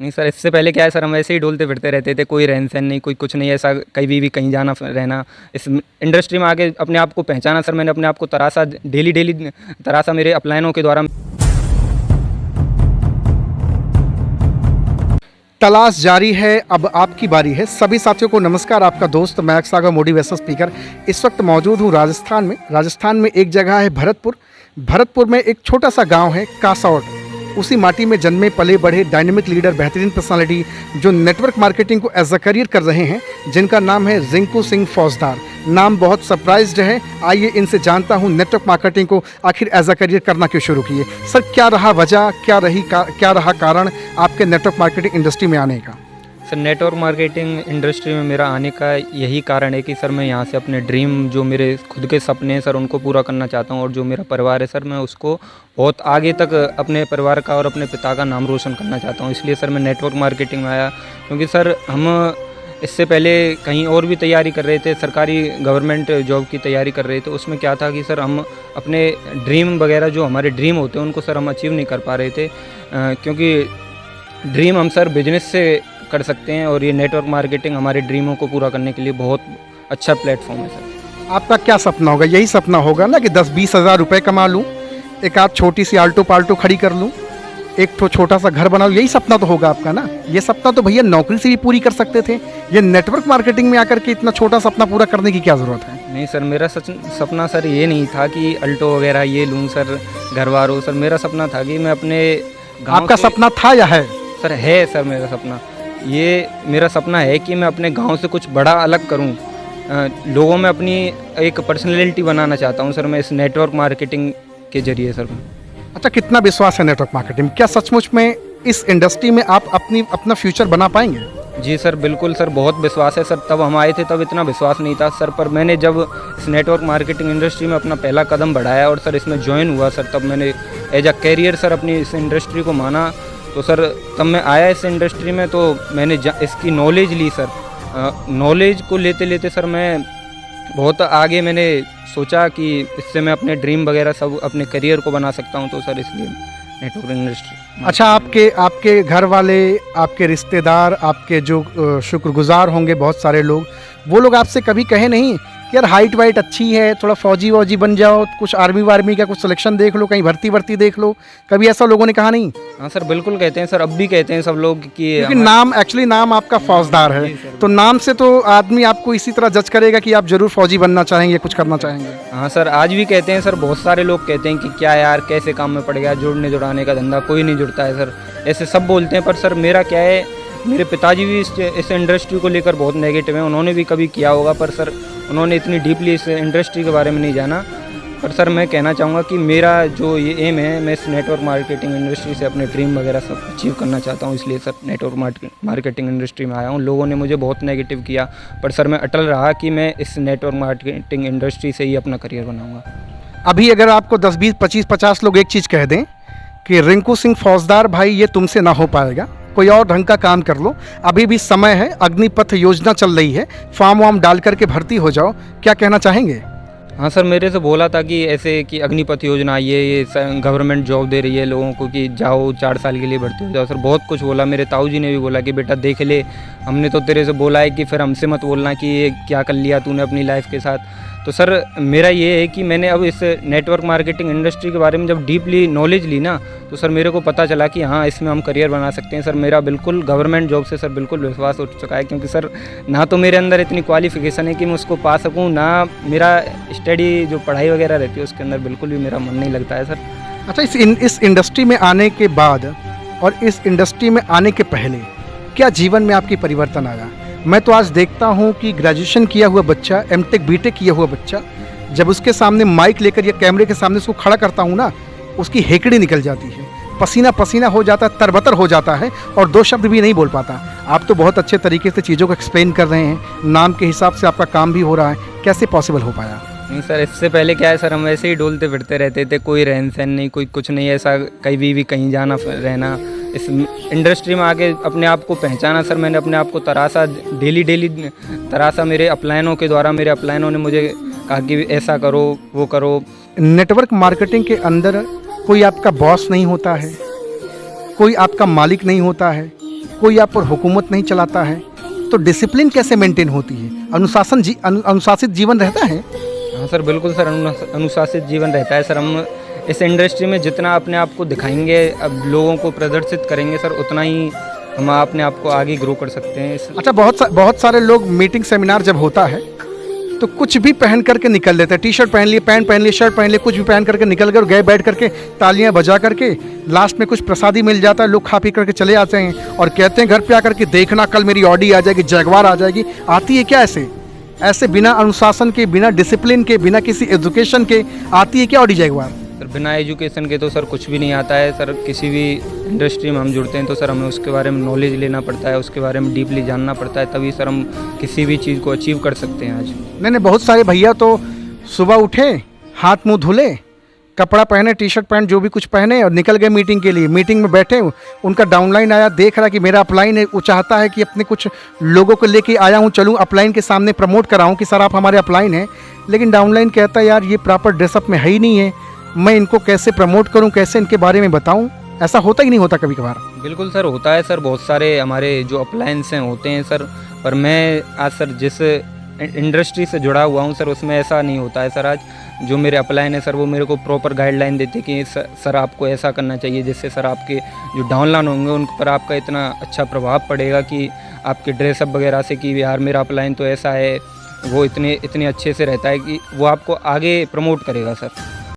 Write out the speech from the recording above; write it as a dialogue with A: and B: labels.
A: नहीं सर, इससे पहले क्या है सर, हम ऐसे ही डोलते फिरते रहते थे, कोई रहन सहन नहीं, कोई कुछ नहीं, ऐसा कहीं भी कहीं जाना रहना। इस इंडस्ट्री में आके अपने आप को पहचाना सर, मैंने अपने आप को तराशा, डेली डेली तराशा मेरे अपलायनों के द्वारा।
B: तलाश जारी है, अब आपकी बारी है। सभी साथियों को नमस्कार। आपका दोस्त महक सागर मोटिवेशनल स्पीकर इस वक्त मौजूद हूँ राजस्थान में। राजस्थान में एक जगह है भरतपुर। भरतपुर में एक छोटा सा गांव है कासौट। उसी माटी में जन्मे पले बढ़े डायनेमिक लीडर, बेहतरीन पर्सनालिटी जो नेटवर्क मार्केटिंग को एज अ करियर कर रहे हैं, जिनका नाम है रिंकू सिंह फौजदार। नाम बहुत सरप्राइज्ड है। आइए इनसे जानता हूँ नेटवर्क मार्केटिंग को आखिर एज अ करियर करना क्यों शुरू किए। सर, क्या रहा वजह, क्या रहा कारण आपके नेटवर्क मार्केटिंग इंडस्ट्री में आने का?
A: सर, नेटवर्क मार्केटिंग इंडस्ट्री में मेरा आने का यही कारण है कि सर मैं यहाँ से अपने ड्रीम, जो मेरे खुद के सपने हैं सर, उनको पूरा करना चाहता हूँ। और जो मेरा परिवार है सर, मैं उसको बहुत आगे तक अपने परिवार का और अपने पिता का नाम रोशन करना चाहता हूँ। इसलिए सर मैं नेटवर्क मार्केटिंग में आया, क्योंकि सर हम इससे पहले कहीं और भी तैयारी कर रहे थे, सरकारी गवर्नमेंट जॉब की तैयारी कर रहे थे। उसमें क्या था कि सर हम अपने ड्रीम वगैरह, जो हमारे ड्रीम होते हैं, उनको सर हम अचीव नहीं कर पा रहे थे, क्योंकि ड्रीम हम सर बिजनेस से कर सकते हैं, और ये नेटवर्क मार्केटिंग हमारे ड्रीमों को पूरा करने के लिए बहुत अच्छा प्लेटफॉर्म है सर।
B: आपका क्या सपना होगा? यही सपना होगा ना कि 10-20 हज़ार रुपये कमा लूँ, एक आध छोटी सी आल्टो पाल्टो खड़ी कर लूँ, एक तो छोटा सा घर बना लूँ। यही सपना तो होगा आपका ना। ये सपना तो भैया नौकरी से भी पूरी कर सकते थे। ये नेटवर्क मार्केटिंग में आकर के इतना छोटा सपना पूरा करने की क्या ज़रूरत है?
A: नहीं सर, मेरा सपना सर ये नहीं था कि अल्टो वगैरह ये लूँ सर, घर वार हो। सर मेरा सपना था कि मैं अपने गाँव
B: आपका सपना था या है?
A: सर है सर, मेरा सपना ये, मेरा सपना है कि मैं अपने गांव से कुछ बड़ा अलग करूं, लोगों में अपनी एक पर्सनैलिटी बनाना चाहता हूं सर मैं इस नेटवर्क मार्केटिंग के जरिए सर।
B: अच्छा, कितना विश्वास है नेटवर्क मार्केटिंग? क्या सचमुच में इस इंडस्ट्री में आप अपना फ्यूचर बना पाएंगे?
A: जी सर, बिल्कुल सर, बहुत विश्वास है सर। तब हम आए थे तब इतना विश्वास नहीं था सर, पर मैंने जब इस नेटवर्क मार्केटिंग इंडस्ट्री में अपना पहला कदम बढ़ाया और सर इसमें ज्वाइन हुआ सर, तब मैंने एज अ कैरियर सर अपनी इस इंडस्ट्री को माना। तो सर तब मैं आया इस इंडस्ट्री में, तो मैंने इसकी नॉलेज ली सर। नॉलेज को लेते लेते सर मैं बहुत आगे मैंने सोचा कि इससे मैं अपने ड्रीम वगैरह सब अपने करियर को बना सकता हूं, तो सर इसलिए नेटवर्क इंडस्ट्री।
B: अच्छा, आपके घर वाले, आपके रिश्तेदार, आपके जो शुक्रगुजार होंगे बहुत सारे लोग, वो लोग आपसे कभी कहे नहीं कि यार हाइट वाइट अच्छी है, थोड़ा फौजी वौजी बन जाओ, कुछ आर्मी वार्मी का कुछ सिलेक्शन देख लो, कहीं भर्ती देख लो? कभी ऐसा लोगों ने कहा नहीं?
A: हाँ सर, बिल्कुल कहते हैं सर, अब भी कहते हैं सब लोग कि
B: क्योंकि नाम आपका फौजदार है, तो नाम से तो आदमी आपको इसी तरह जज करेगा कि आप जरूर फौजी बनना चाहेंगे, कुछ करना चाहेंगे।
A: हाँ सर, आज भी कहते हैं सर, बहुत सारे लोग कहते हैं कि क्या यार, कैसे काम में पड़ गया, जुड़ने जुड़ाने का धंधा कोई नहीं जुड़ता है सर, ऐसे सब बोलते हैं। पर सर मेरा क्या है, मेरे पिताजी भी इस इंडस्ट्री को लेकर बहुत नेगेटिव हैं। उन्होंने भी कभी किया होगा, पर सर उन्होंने इतनी डीपली इस इंडस्ट्री के बारे में नहीं जाना। पर सर मैं कहना चाहूँगा कि मेरा जो ये एम है, मैं इस नेटवर्क मार्केटिंग इंडस्ट्री से अपने ड्रीम वगैरह सब अचीव करना चाहता हूँ। इसलिए सर नेटवर्क मार्केटिंग इंडस्ट्री में आया हूँ। लोगों ने मुझे बहुत नेगेटिव किया, पर सर मैं अटल रहा कि मैं इस नेटवर्क मार्केटिंग इंडस्ट्री से ही अपना करियर बनाऊँगा।
B: अभी अगर आपको 10, 20, 25, 50 लोग एक चीज़ कह दें कि रिंकू सिंह फौजदार भाई, ये तुमसे ना हो पाएगा, कोई और ढंग का काम कर लो, अभी भी समय है, अग्निपथ योजना चल रही है, फॉर्म वार्म डाल करके भर्ती हो जाओ, क्या कहना चाहेंगे?
A: हाँ सर, मेरे से बोला था कि ऐसे कि अग्निपथ योजना आई है, ये गवर्नमेंट जॉब दे रही है लोगों को, कि जाओ 4 साल के लिए भर्ती हो जाओ। सर बहुत कुछ बोला, मेरे ताऊ जी ने भी बोला कि बेटा देख ले, हमने तो तेरे से बोला है कि फिर हमसे मत बोलना कि ये क्या कर लिया तूने अपनी लाइफ के साथ। तो सर मेरा ये है कि मैंने अब इस नेटवर्क मार्केटिंग इंडस्ट्री के बारे में जब डीपली नॉलेज ली ना, तो सर मेरे को पता चला कि हाँ, इसमें हम करियर बना सकते हैं। सर मेरा बिल्कुल गवर्नमेंट जॉब से सर बिल्कुल विश्वास उठ चुका है, क्योंकि सर ना तो मेरे अंदर इतनी क्वालिफिकेशन है कि मैं उसको पा सकूँ, ना मेरा स्टडी जो पढ़ाई वगैरह रहती है उसके अंदर बिल्कुल भी मेरा मन नहीं लगता है सर।
B: अच्छा, इस इंडस्ट्री में आने के बाद और इस इंडस्ट्री में आने के पहले क्या जीवन में आपकी परिवर्तन आया? मैं तो आज देखता हूँ कि ग्रेजुएशन किया हुआ बच्चा, एमटेक बीटेक किया हुआ बच्चा, जब उसके सामने माइक लेकर या कैमरे के सामने उसको खड़ा करता हूँ ना, उसकी हेकड़ी निकल जाती है, पसीना पसीना हो जाता है, तरबतर हो जाता है, और 2 शब्द भी नहीं बोल पाता। आप तो बहुत अच्छे तरीके से चीज़ों को एक्सप्लेन कर रहे हैं, नाम के हिसाब से आपका काम भी हो रहा है, कैसे पॉसिबल हो पाया?
A: नहीं सर, इससे पहले क्या है सर, हम ऐसे ही डोलते फिरते रहते थे, कोई रहन सहन नहीं, कोई कुछ नहीं, ऐसा कहीं भी कहीं जाना रहना। इस इंडस्ट्री में आके अपने आप को पहचाना सर, मैंने अपने आप को तराशा, डेली डेली तराशा मेरे अपलायनों के द्वारा। मेरे अपलायनों ने मुझे कहा कि ऐसा करो, वो करो।
B: नेटवर्क मार्केटिंग के अंदर कोई आपका बॉस नहीं होता है, कोई आपका मालिक नहीं होता है, कोई आप पर हुकूमत नहीं चलाता है, तो डिसिप्लिन कैसे मेंटेन होती है? अनुशासित जीवन रहता है?
A: हाँ सर, बिल्कुल सर, अनुशासित जीवन रहता है सर। हम इस इंडस्ट्री में जितना अपने आप को दिखाएंगे, अब लोगों को प्रदर्शित करेंगे सर, उतना ही हम अपने आप को आगे ग्रो कर सकते हैं।
B: अच्छा, बहुत सारे लोग मीटिंग सेमिनार जब होता है तो कुछ भी पहन करके निकल लेते हैं, टी शर्ट पहन लिए, पैंट पहन लिए, शर्ट पहन लिए, कुछ भी पहन करके निकल गए और गए बैठ करके तालियां बजा करके लास्ट में कुछ प्रसादी मिल जाता है, लोग खा पी करके चले आते हैं और कहते हैं घर पे आकर के देखना कल मेरी ऑडी आ जाएगी, जगवार आ जाएगी। आती है क्या ऐसे बिना अनुशासन के, बिना डिसिप्लिन के, बिना किसी एजुकेशन के आती है क्या ऑडी जगवार?
A: सर बिना एजुकेशन के तो सर कुछ भी नहीं आता है सर। किसी भी इंडस्ट्री में हम जुड़ते हैं तो सर हमें उसके बारे में नॉलेज लेना पड़ता है, उसके बारे में डीपली जानना पड़ता है, तभी सर हम किसी भी चीज़ को अचीव कर सकते हैं आज।
B: नहीं, बहुत सारे भैया तो सुबह उठे, हाथ मुंह धुले, कपड़ा पहने, टी शर्ट पैंट जो भी कुछ पहने और निकल गए मीटिंग के लिए। मीटिंग में बैठे, उनका डाउनलाइन आया, देख रहा कि मेरा अपलाइन है, वो चाहता है कि अपने कुछ लोगों को लेके आया हूँ, चलूँ अपलाइन के सामने प्रमोट कराऊँ कि सर आप हमारे अपलाइन हैं। लेकिन डाउनलाइन कहता है यार ये प्रॉपर ड्रेसअप में है ही नहीं है, मैं इनको कैसे प्रमोट करूं, कैसे इनके बारे में बताऊं? ऐसा होता ही नहीं होता कभी कभार?
A: बिल्कुल सर, होता है सर। बहुत सारे हमारे जो अप्लायंस हैं होते हैं सर, पर मैं आज सर जिस इंडस्ट्री से जुड़ा हुआ हूं सर, उसमें ऐसा नहीं होता है सर। आज जो मेरे अप्लायन है सर, वो मेरे को प्रॉपर गाइडलाइन देते कि सर आपको ऐसा करना चाहिए, जिससे सर आपके जो डाउनलाइन होंगे उन पर आपका इतना अच्छा प्रभाव पड़ेगा कि आपके ड्रेसअप वगैरह से कि यार मेरा अप्लायन तो ऐसा है, वो इतने अच्छे से रहता है कि वो आपको आगे प्रमोट करेगा सर।